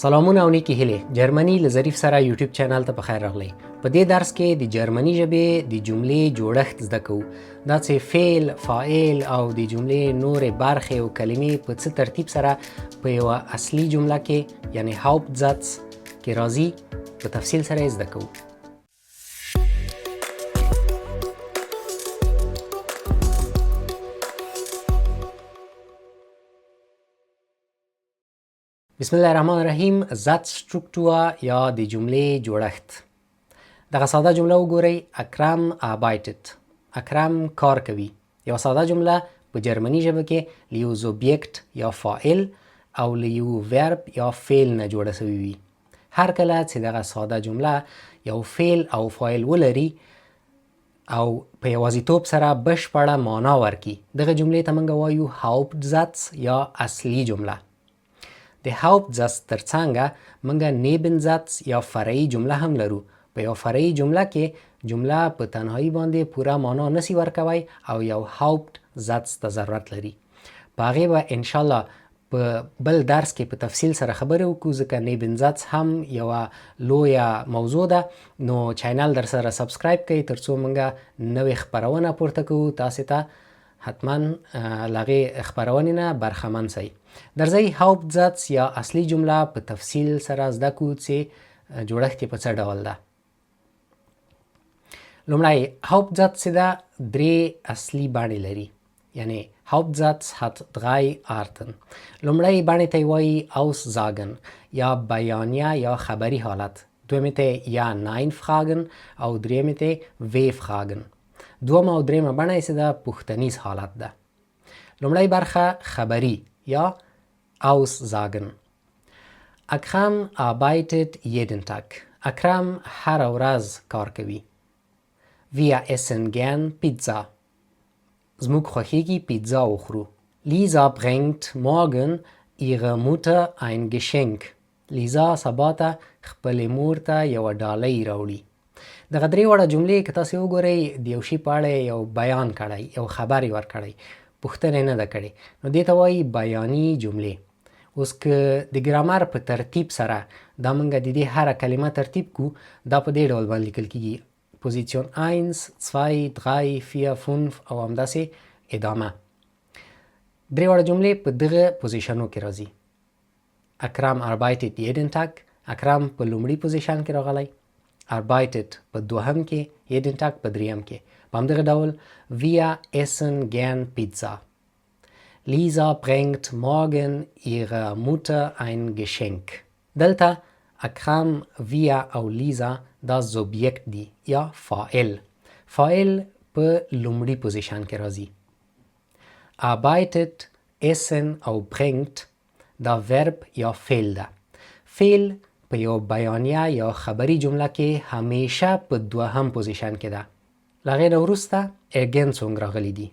سلامونه او نیکی هیلې. جرمني له ظریف سره یوټیوب چینل ته په خیر راغلی. په دې درس کې د جرمني ژبې د جملې جوړښت زده کوو. دا چې فعل، فاعل او د جملې نورې برخې او کلمې په څه ترتیب سره په یوه اصلي جمله کې یعنی هاوپټزاتس کې راځي په تفصیل سره یې زده کوو. بسم الله الرحمن الرحیم. Satzstruktur یا د جملې جوړښت. دغه ساده جمله وګورئ. اکرم arbeitet. اکرم کار کوي. یو ساده جمله په جرمني ژبه کې له یو سوبجکت یا فاعل او له یو ورب یا فعل نه جوړه شوې وي. هر کله چې دغه ساده جمله یو فعل او فاعل ولري او په یوازیتوب سره بشپړه معنا ورکړي، دغه جملې ته موږ وایو هاوپټزاتس یا اصلي جمله. د هاوپټزاتس ترڅنګ موږ نیبنزاتس یا فرعي جمله هم لرو. په یو فرعي جمله کې جمله په تنهایی باندې پوره معنا نسی ورکوي او یو هاوپټزاتس ته ضرورت لري. په هغې به انشاءالله په بل درس کې په تفصیل سره خبرې وکړو، ځکه نیبنزاتس هم یوه لویه موضوع ده. نو چینل در سره سبسکرایب کړئ ترڅو موږ نوې خپرونه پورته کوو. تاسې ته حتما له هغې خپرونې نه برخمن شئ. درځئ هاوپټزاتس یا اصلي جمله په تفصیل سره زده کړو چې جوړښت یې په څه ډول ده. لومړی هاوپټزاتس چې ده 3 اصلي بڼې لري. یعنی هاوپټزاتس hat 3 Arten. لومړی بڼې ته یې وایي aussagen یا بیانیه یا خبري حالت. دویمې ته یا nein fragen او دریمې ته w fragen. دومه او دریمه بڼه یې چې ده پوښتنیز حالت ده. لومړی برخه خبري یا aussagen. اکرم arbeitet jeden Tag. اکرم هر ورځ کار کوي. Wir essen gern Pizza. زموږ خوښیږي پیتزا وخورو. Lisa bringt morgen ihrer Mutter ein Geschenk. لیزا سبا ته خپلې مور ته یوه ډالۍ راوړي. دغه درې واړه جملې که تاسې وګورئ د یو شي په اړه یو بیان کړی، یو خبر یې ورکړی، پوښتنه نه ده کړې، نو دې ته وایي بیاني جملې. اوس که د ګرامر په ترتیب سره دا موږ د دې هره کلمه ترتیب کو، دا په دې ډول باندې لیکل کېږي: پوزیسیون 1 2 3 4 5 او همداسې ادامه. درې واړه جملې په دغه پوزیشنو کې راځي. اکرم arbeitet jeden Tag. اکرم په لومړي پوزیشن کې راغلی. arbeitet په دوهم کې، jeden Tag په دریم کې. په همدغه ډول wir essen gern Pizza. Lisa bringt morgen ihrer Mutter ein Geschenk. دلته اکرم، wir او لیزا دا سوبجکت دی یا فاعل. فاعل په لومړي پوزیشن کې راځي. arbeitet، essen او bringt دا ورب یا فعل ده. فعل په یو بیانیه یا خبري جمله کې همیشه په دوهم پوزیشن کې ده. له هغې نه وروسته ergänzung راغلی دي.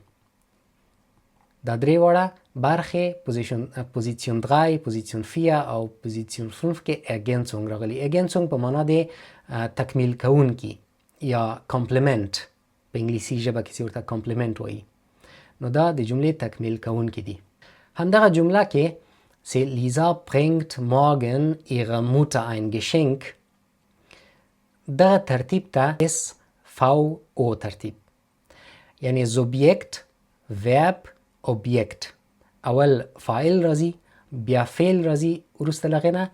دا درې واړه برخې پوزیسیون 3 پوزیسیون 4 او پوزیسیون 5 کې ergänzung راغلی. ergänzung په معنا د تکمیل کوونکی یا کمپلیمنت، په انګلیسي ژبه کې چې ورته کمپلیمنت وایي. نو دا د جملې تکمیل کوونکی دي. همدغه جمله کې چې Lisa bringt morgen ihrer Mutter ein Geschenk، دغه ترتیب ته SVO ترتیب. یعنی سوبجکت، ورب، اوبجکت. اول فاعل راځي، بیا فعل راځي، وروسته له هغې نه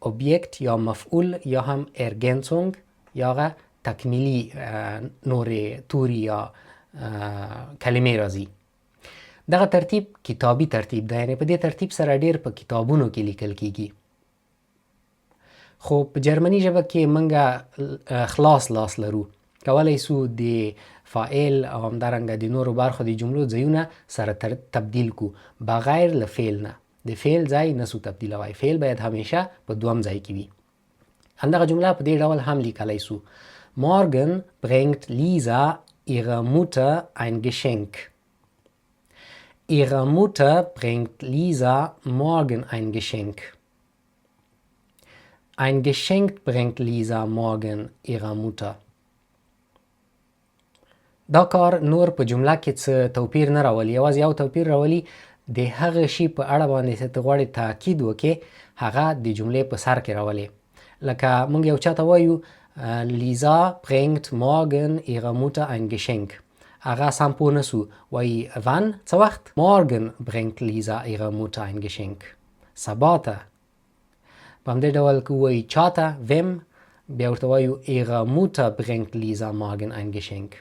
اوبجکت یا مفعول یا هم ergänzung یا هغه تکمیلي نورې توري یا کلمې راځي. دغه ترتیب کتابي ترتیب ده. یعنی په دې ترتیب سره ډیر په کتابونو کې لیکل کیږي. خو په جرمني ژبه کې موږ خلاص لاس لرو. کولی سو د فاعل او همدارنګه د نورو برخو د جملو ځایونه سره تبدیل کو بغیر له فعل نه. د فعل ځای نسو تبدیلوای. فعل باید همیشه په دوم ځای کې وي. همدغه جمله په دې ډول هم لیکلی سو: Morgen bringt Lisa ihrer Mutter ein Geschenk. Ihre Mutter bringt Lisa morgen ein Geschenk. Ein Geschenk bringt Lisa morgen ihrer Mutter. دا کار نور په جمله کې څه توپیر نه راولي. یوازې یو توپیر راولي د هغه شي په اړه باندې چې ته غواړې تاکید وکړې هغه د جملې په سر کې راولي. لکه موږ یو چاته وایو Lisa bringt morgen ihrer Mutter ein Geschenk. هغه سم پوه نسو وایي wann څه وخت. Morgen bringt Lisa ihrer Mutter ein Geschenk. سبا ته. په همدې ډول که وایي چاته wem بیا ورته وایو ihrer Mutter bringt Lisa morgen ein Geschenk.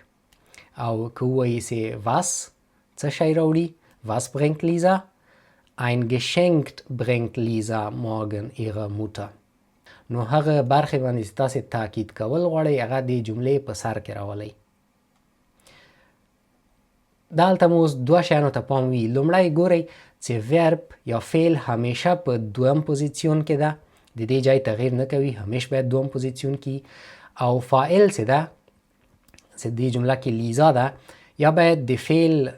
او که وایي سي was څه شی راوړي. Was bringt Lisa? Ein Geschenk bringt Lisa morgen ihrer Mutter. نو هغه برخې باندې تاسې تاکید کول غواړئ هغه د جملې په سر کې راولئ. دلته مو اوس دوه شیانو ته پام وي. لومړی ګورئ چې ورب یا فعل همیشه په دویم پوزیسیون کې ده، د دې ځای تغییر نه کوي، همیشه باید دویم پوزیسیون کې. او فاعل چې ده چې دې جمله کې لیزا ده یا باید د فعل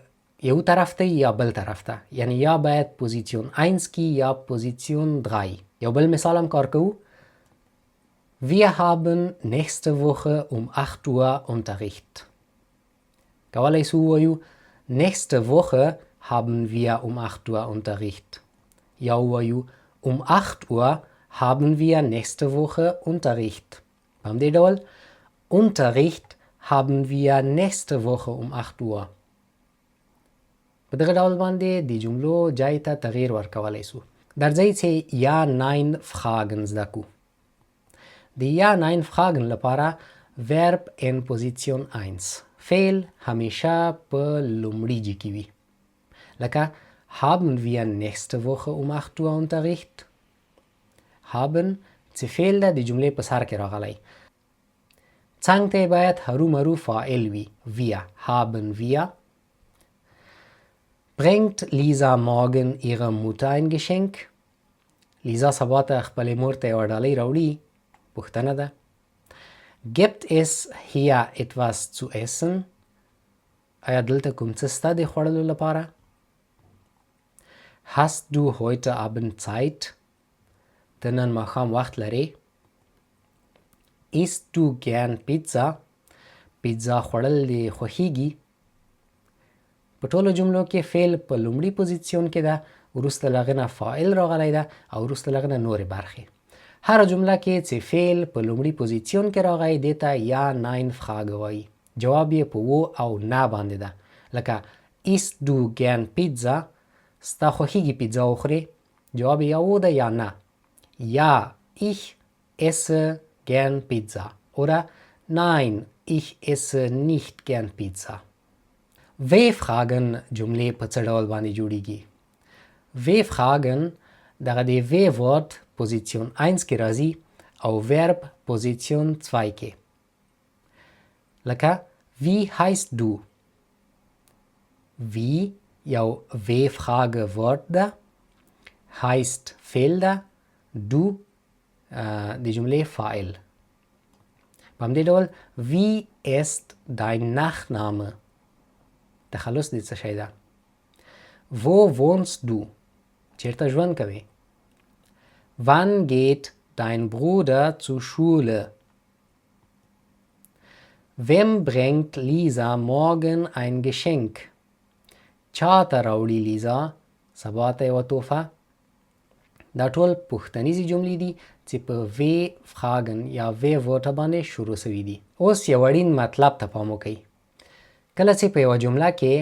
یو طرف ته یا بل طرف ته، یعنی یا باید پوزیسیون 1 کې یا پوزیسیون 3. یو بل مثال هم کار کوو. Wir haben nächste Woche um 8 Uhr Unterricht. کولی سو وایو nächste Woche haben wir um 8 Uhr Unterricht. یا وایو um 8 Uhr haben wir nächste Woche Unterricht. په همدې ډول Unterricht haben wir nächste Woche um 8 Uhr. په دغه ډول باندې د جملو ځای ته تغییر ورکولی سو. درځئ چې یا nein fragen زده کو. د یا nein fragen لپاره verb in position 1. فعل همیشه په لومړي جې کې وي. لکه haben wir nächste Woche um 8 Uhr Unterricht. haben چې فعل ده د جملې په سر کې راغلی. څنګ ته باید هرو مرو فاعل وي. wir haben wir. Bringt Lisa morgen ihrer Mutter ein Geschenk? لیزا سبا ته خپلې مور ته یوه ډالۍ راوړي. پوښتنه ده. Gibt es hier etwas zu essen? آیا دلته کوم څه سته د خوړلو لپاره؟ Hast du heute Abend Zeit? ته نن ماښام وخت لرې؟ Isst du gern Pizza? پیزا خوړل دې خوښیږي؟ په ټولو جملو کې فعل په لومړي پوزیسیون کې ده، وروسته له هغې نه فاعل راغلی ده او وروسته له هغې نه نورې برخې. هره جمله کې چې فعل په لومړي پوزیسیون کې راغی دې ته یا nein frage وایي. جواب یې په و او نه باندې ده. لکه isst du gern Pizza؟ ستا خوښیږي پیزا وخورې؟ جواب یا و ده یا نه. Ja, ich esse gern Pizza. Oder nein, ich esse nicht gern Pizza. W-Fragen جملې په څه ډول باندې جوړیږي؟ W-Fragen دغه د W-Wort پوزیسیون 1 کې راځي او verb پوزیسیون 2 کې. لکه wie heißt du؟ wie یو W-Frage Wort ده، heißt فعل ده، du د جملې فاعل. په همدې ډول wie ist dein Nachname؟ تخلص دې څه شی ده؟ Wo wohnst du؟ چیرته ژوند کوې؟ Wann geht dein Bruder zur Schule؟ Wem bringt Lisa morgen ein Geschenk؟ چاته راوړي لیزا سبا ته یوه تحفه؟ دا ټول پوښتنیزې جملې دي چې په وی فراګن یا وی ورته باندې شروع سوي دي. اوس یو اړین مطلب ته پام وکئ. کله چې په یوه جمله کې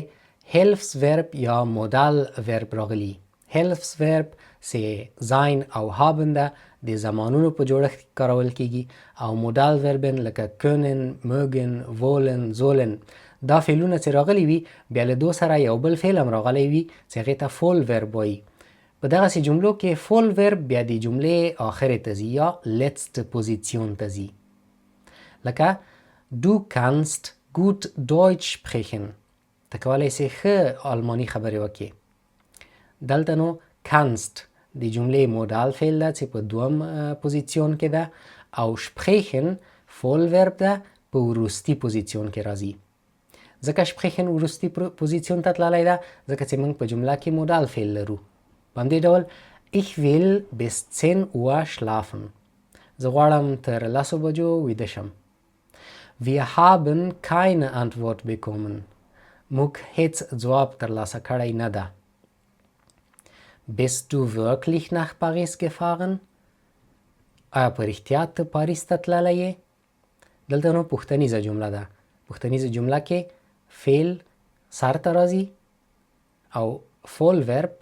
Hilfsverb یا مودال ورب راغلي، Hilfsverb چې sein او haben ده د زمانونو په جوړښت کې کارول کیږي او مودال وربن لکه können، mögen، wollen، sollen دا فعلونه چې راغلي وي بیا له دو سره یو بل فعل هم راغلی وي چې هغې ته فول ورب وایي. په دغسې جملو کې فول ورب بیا د جملې آخرې ته ځي یا letzte پوزیسیون ته ځي. لکه du kannst gut Deutsch sprechen. ته کولی سې ښه آلماني خبرې وکړې. دلته نو kannst د جملې مودال فعل ده چې په دوم پوزیسیون کې ده او sprechen فول ورب ده په وروستي پوزیسیون کې راځي. ځکه sprechen وروستي پوزیسیون ته تللی ده ځکه چې موږ په جمله کې مودال فعل لرو. په همدې ډول ich will bis 10 Uhr schlafen. زه غواړم تر 10 بجو ویده شم. Wir haben keine Antwort bekommen. موږ هیڅ ځواب ترلاسه کړی نه ده. Bist du wirklich nach Paris gefahren? آیا په رښتیا ته پاریس ته تللی یې؟ دلته نو پوښتنیزه جمله ده. پوښتنیزه جمله کې فعل سر ته راځي او فول ورب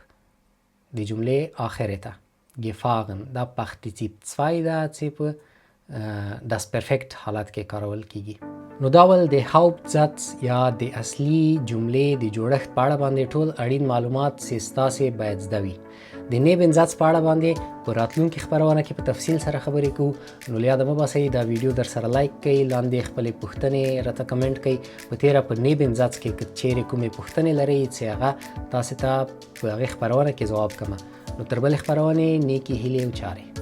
د جملې آخر ته. gefahren دا پارټیسیپ 2 ده چې په داس پرفیکټ حالت کې کارول کیږي. نو دا ول د هاوپټزاتس یا د اصلي جملې د جوړښت په اړه باندې ټول اړین معلومات چې تاسو باید زده وي. د نیبنزاتس په اړه باندې په راتلونکي خبرونه کې په تفصیل سره خبرې کوو. نو له یاده مه باسئ دا ویډیو در سره لایک کړئ، لاندې خپلې پوښتنې راته کمنټ کړئ. په تیره په نیبنزاتس کې که چیرې کومې پوښتنې لرئ چې هغه تاسو ته په هغې خبرونه کې ځواب کړم. نو تر بلې خبرونې نیکې هیلې او چارې.